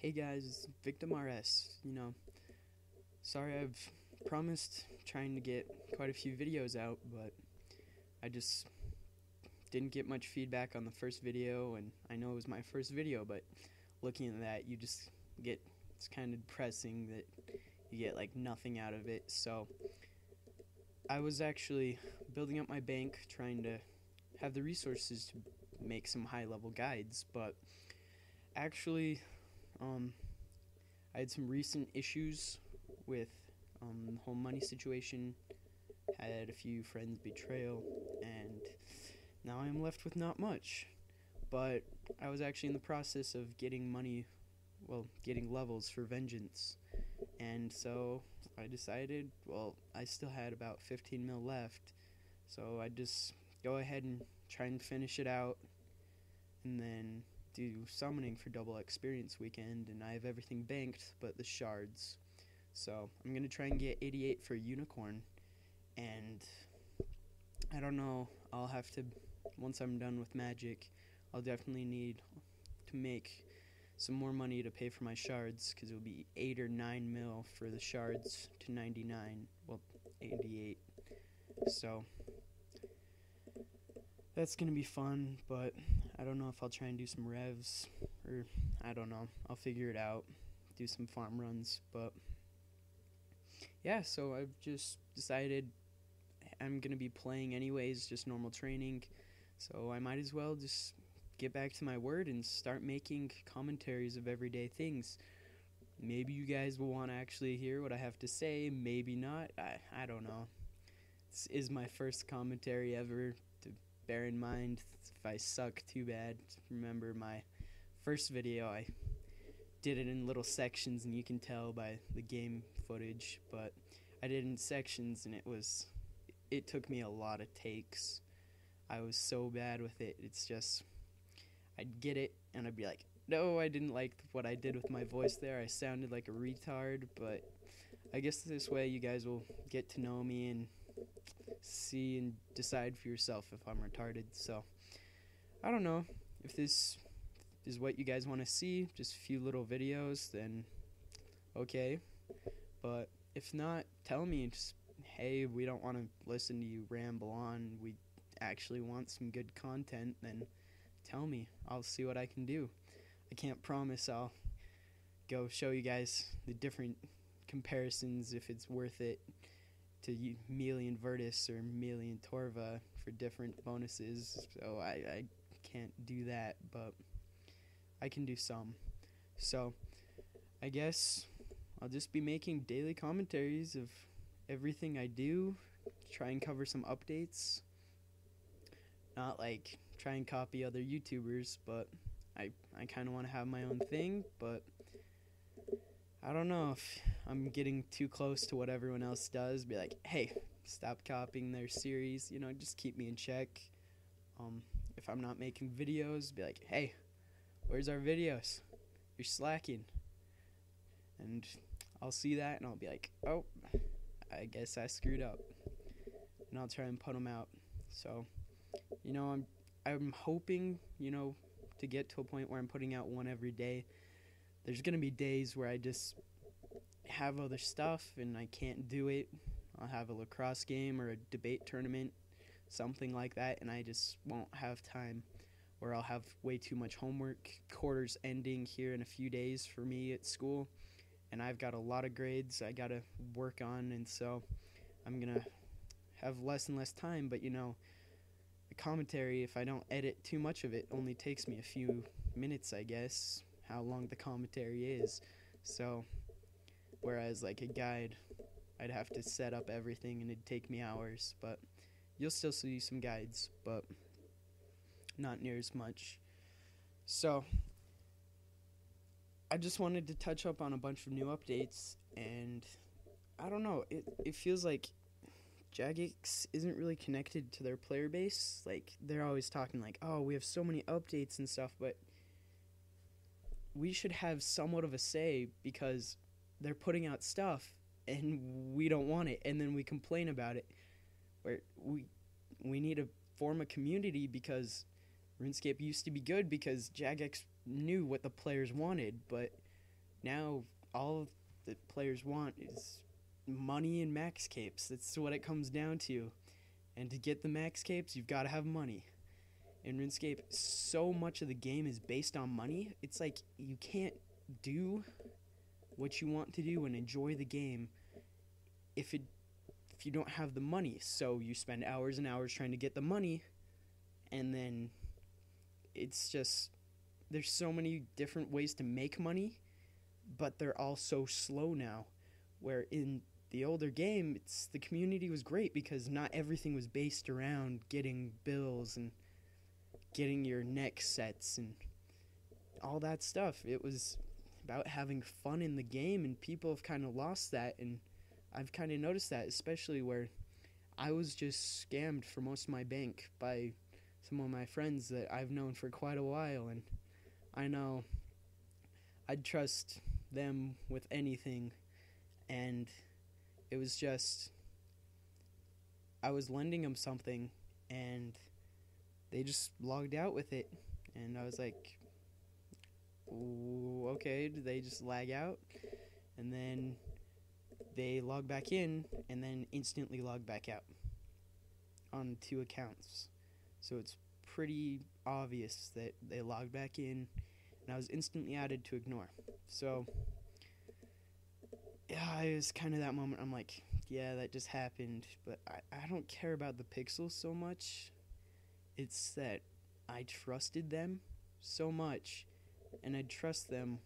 Hey guys, VictimRS. Sorry I've promised trying to get quite a few videos out, but I just didn't get much feedback on the first video, and I know it was my first video, but looking at that, you just get, it's kind of depressing that you get like nothing out of it. So I was actually building up my bank, trying to have the resources to make some high level guides, but actually, um, I had some recent issues with the whole money situation, had a few friends betrayal, and now I am left with not much. But I was actually in the process of getting money, well, getting levels for vengeance. And so I decided, well, I still had about 15 mil left, so I'd just go ahead and try and finish it out, and then do summoning for double experience weekend, and I have everything banked but the shards. So I'm gonna try and get 88 for unicorn, and I don't know, I'll have to, once I'm done with magic, I'll definitely need to make some more money to pay for my shards, because it'll be 8 or 9 mil for the shards to 99, well, 88. So that's gonna be fun, but I don't know if I'll try and do some revs, or I don't know, I'll figure it out, do some farm runs. But yeah, so I've just decided I'm gonna be playing anyways, just normal training, so I might as well just get back to my word and start making commentaries of everyday things. Maybe you guys will want to actually hear what I have to say, maybe not, I don't know. This is my first commentary ever, to bear in mind. If I suck, too bad. Remember my first video, I did it in little sections, and you can tell by the game footage, but I did it in sections, and it took me a lot of takes. I was so bad with it. It's just, I'd get it, and I'd be like, no, I didn't like what I did with my voice there. I sounded like a retard, but I guess this way you guys will get to know me and see and decide for yourself if I'm retarded. So I don't know if this is what you guys want to see, just a few little videos, then okay. But if not, tell me, just, hey, we don't want to listen to you ramble on, we actually want some good content, then tell me, I'll see what I can do. I can't promise I'll go show you guys the different comparisons if it's worth it to Melian Virtus or Melian Torva for different bonuses, so I can't do that, but I can do some. So I guess I'll just be making daily commentaries of everything I do, try and cover some updates, not like try and copy other YouTubers, but I kind of want to have my own thing. But I don't know if I'm getting too close to what everyone else does. Be like, hey, stop copying their series, just keep me in check. If I'm not making videos, be like, hey, where's our videos? You're slacking. And I'll see that, and I'll be like, oh, I guess I screwed up. And I'll try and put them out. So, I'm hoping, to get to a point where I'm putting out one every day. There's going to be days where I just have other stuff and I can't do it. I'll have a lacrosse game or a debate tournament, something like that, and I just won't have time, or I'll have way too much homework. Quarter's ending here in a few days for me at school, and I've got a lot of grades I got to work on, and so I'm going to have less and less time. But, the commentary, if I don't edit too much of it, only takes me a few minutes, I guess, how long the commentary is. So, whereas like a guide, I'd have to set up everything and it'd take me hours. But you'll still see some guides, but not near as much. So, I just wanted to touch up on a bunch of new updates, and I don't know, it feels like Jagex isn't really connected to their player base. Like, they're always talking like, oh, we have so many updates and stuff, but we should have somewhat of a say, because they're putting out stuff and we don't want it, and then we complain about it. Where we need to form a community, because RuneScape used to be good because Jagex knew what the players wanted, but Now all that players want is money and max capes. That's what it comes down to. And to get the max capes, you've got to have money. In RuneScape, so much of the game is based on money. It's like you can't do what you want to do and enjoy the game if you don't have the money. So you spend hours and hours trying to get the money, and then it's just there's so many different ways to make money, but they're all so slow now. Where in the older game, the community was great because not everything was based around getting bills and getting your neck sets and all that stuff. It was about having fun in the game, and people have kind of lost that, and I've kind of noticed that, especially where I was just scammed for most of my bank by some of my friends that I've known for quite a while, and I know I'd trust them with anything, and it was just I was lending them something, and they just logged out with it, and I was like, okay, did they just lag out? And then they log back in, and then instantly log back out on 2 accounts. So it's pretty obvious that they logged back in, and I was instantly added to ignore. So yeah, it was kind of that moment. I'm like, yeah, that just happened, but I don't care about the pixels so much. It's that I trusted them so much, and I trust them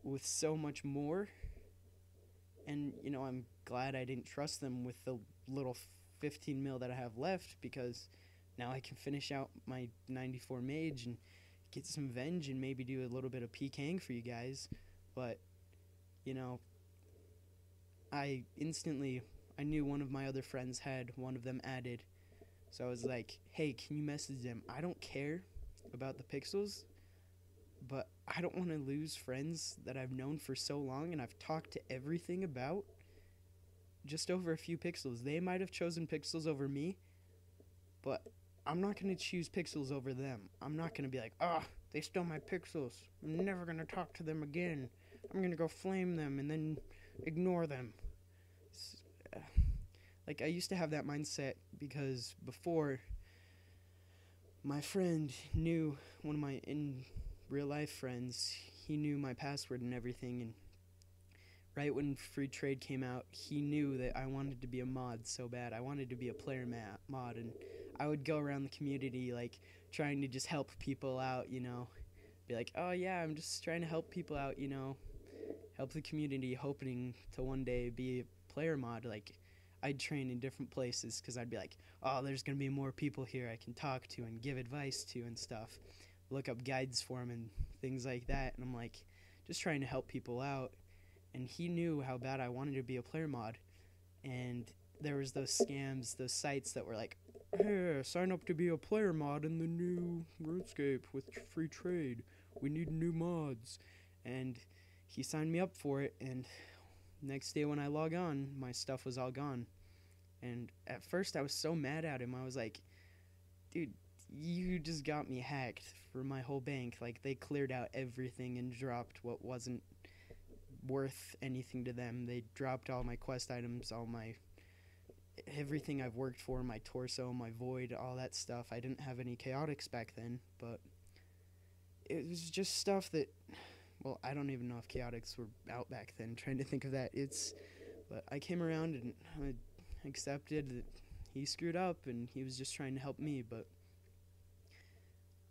with so much more. And, I'm glad I didn't trust them with the little 15 mil that I have left, because now I can finish out my 94 mage and get some venge and maybe do a little bit of PKing for you guys. But, I knew one of my other friends had one of them added. So I was like, hey, can you message them? I don't care about the pixels, but I don't want to lose friends that I've known for so long and I've talked to everything about just over a few pixels. They might have chosen pixels over me, but I'm not going to choose pixels over them. I'm not going to be like, they stole my pixels. I'm never going to talk to them again. I'm going to go flame them and then ignore them. Like, I used to have that mindset because before, my friend knew, one of my in real life friends, he knew my password and everything, and right when free trade came out, he knew that I wanted to be a mod so bad. I wanted to be a player mod, and I would go around the community, like, trying to just help people out, be like, oh yeah, I'm just trying to help people out, help the community, hoping to one day be a player mod. Like, I'd train in different places because I'd be like, oh, there's going to be more people here I can talk to and give advice to and stuff. Look up guides for them and things like that. And I'm like, just trying to help people out. And he knew how bad I wanted to be a player mod. And there was those scams, those sites that were like, hey, sign up to be a player mod in the new RuneScape with free trade. We need new mods. And he signed me up for it, and next day when I log on, my stuff was all gone. And at first I was so mad at him. I was like, dude, you just got me hacked for my whole bank. Like, they cleared out everything and dropped what wasn't worth anything to them. They dropped all my quest items, everything I've worked for, my torso, my void, all that stuff. I didn't have any chaotics back then, but it was just stuff that, well, I don't even know if chaotics were out back then. Trying to think of that. But I came around and I accepted that he screwed up and he was just trying to help me. But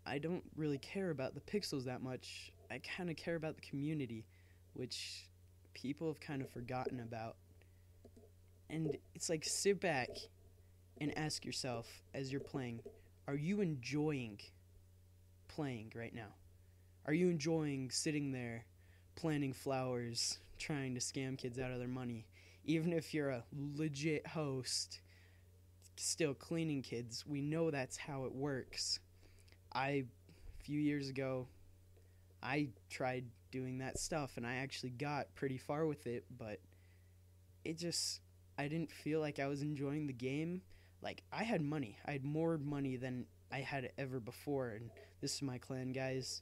I don't really care about the pixels that much. I kind of care about the community, which people have kind of forgotten about. And it's like, sit back and ask yourself as you're playing, are you enjoying playing right now? Are you enjoying sitting there planting flowers, trying to scam kids out of their money? Even if you're a legit host, still cleaning kids, we know that's how it works. A few years ago, I tried doing that stuff, and I actually got pretty far with it, but I didn't feel like I was enjoying the game. Like, I had money. I had more money than I had ever before, and this is my clan, guys.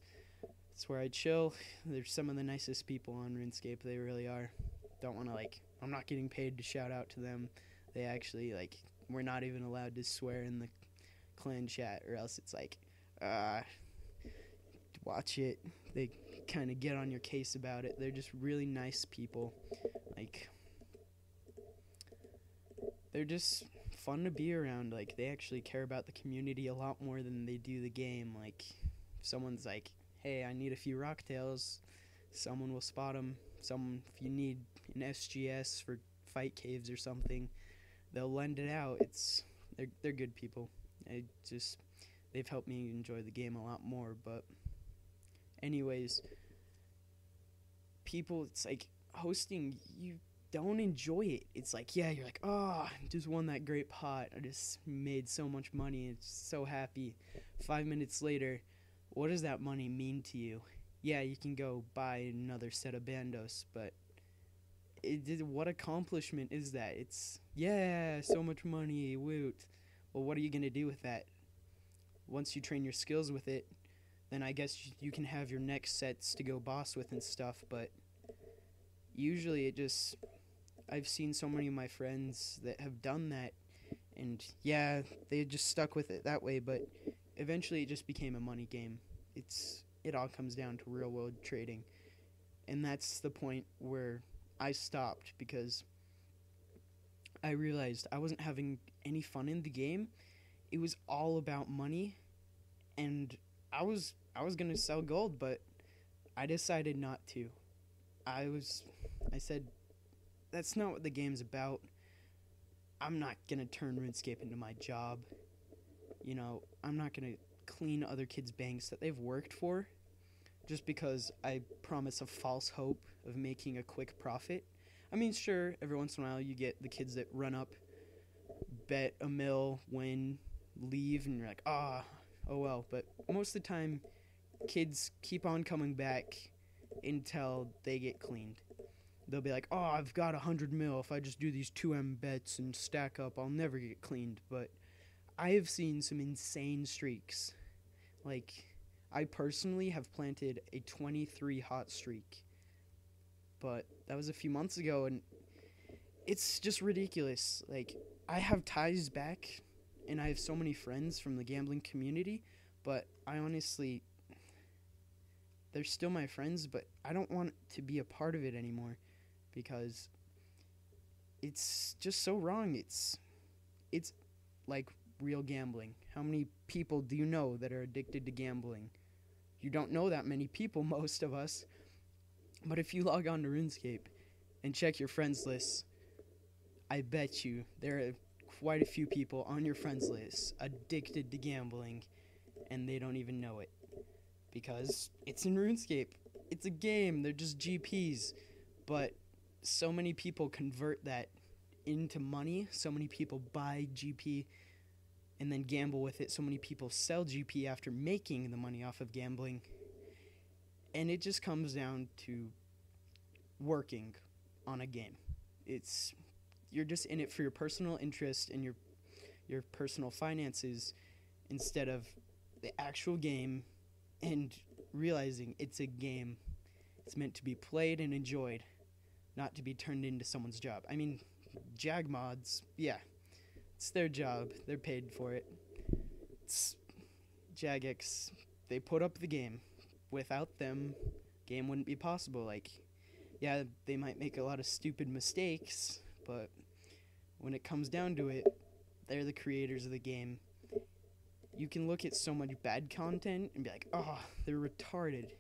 It's where I chill. They're some of the nicest people on RuneScape. They really are. Don't want to, I'm not getting paid to shout out to them. They actually, we're not even allowed to swear in the clan chat, or else it's watch it. They kind of get on your case about it. They're just really nice people. They're just fun to be around. They actually care about the community a lot more than they do the game. If someone's hey, I need a few rocktails, someone will spot them. If you need an SGS for fight caves or something, they'll lend it out. They're good people. They've helped me enjoy the game a lot more. But anyways, people, it's hosting, you don't enjoy it. It's yeah, you're oh, I just won that great pot. I just made so much money. It's so happy. 5 minutes later, what does that money mean to you? Yeah, you can go buy another set of bandos, but what accomplishment is that? It's, yeah, so much money, woot. Well, what are you going to do with that? Once you train your skills with it, then I guess you can have your next sets to go boss with and stuff, but usually I've seen so many of my friends that have done that, and yeah, they just stuck with it that way, but eventually it just became a money game. It all comes down to real world trading, and that's the point where I stopped, because I realized I wasn't having any fun in the game. It was all about money, and I was gonna sell gold, but I decided not to. I said, that's not what the game's about. I'm not gonna turn RuneScape into my job. I'm not gonna clean other kids' banks that they've worked for just because I promise a false hope of making a quick profit. I mean, sure, every once in a while you get the kids that run up, bet a mil, win, leave, and you're oh well. But most of the time, kids keep on coming back until they get cleaned. They'll be oh, I've got 100 mil. If I just do these 2M bets and stack up, I'll never get cleaned. But I have seen some insane streaks. I personally have planted a 23 hot streak. But that was a few months ago, and it's just ridiculous. I have ties back, and I have so many friends from the gambling community, but I honestly, they're still my friends, but I don't want to be a part of it anymore, because it's just so wrong. It's like real gambling. How many people do you know that are addicted to gambling? You don't know that many people, most of us. But if you log on to RuneScape and check your friends list, I bet you there are quite a few people on your friends list addicted to gambling, and they don't even know it. Because it's in RuneScape. It's a game. They're just GPs. But so many people convert that into money. So many people buy GP and then gamble with it. So many people sell GP after making the money off of gambling. And it just comes down to working on a game. You're just in it for your personal interest and your personal finances instead of the actual game, and realizing it's a game. It's meant to be played and enjoyed, not to be turned into someone's job. I mean, Jag mods, yeah, it's their job. They're paid for it. It's Jagex. They put up the game. Without them, game wouldn't be possible. Yeah, they might make a lot of stupid mistakes, but when it comes down to it, they're the creators of the game. You can look at so much bad content and be oh, they're retarded.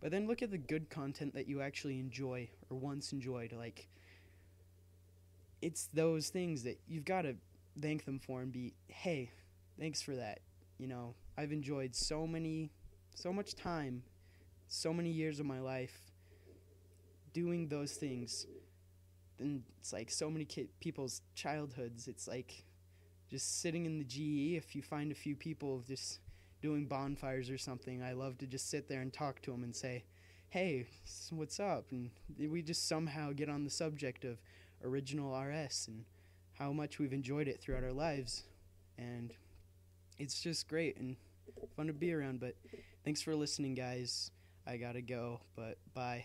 But then look at the good content that you actually enjoy or once enjoyed. It's those things that you've got to thank them for and be, hey, thanks for that. I've enjoyed so much time, so many years of my life doing those things. And it's so many people's childhoods. It's just sitting in the GE. If you find a few people just doing bonfires or something, I love to just sit there and talk to them and say, hey, what's up? And we just somehow get on the subject of original RS and how much we've enjoyed it throughout our lives. And it's just great and fun to be around. But thanks for listening, guys. I gotta go, but bye.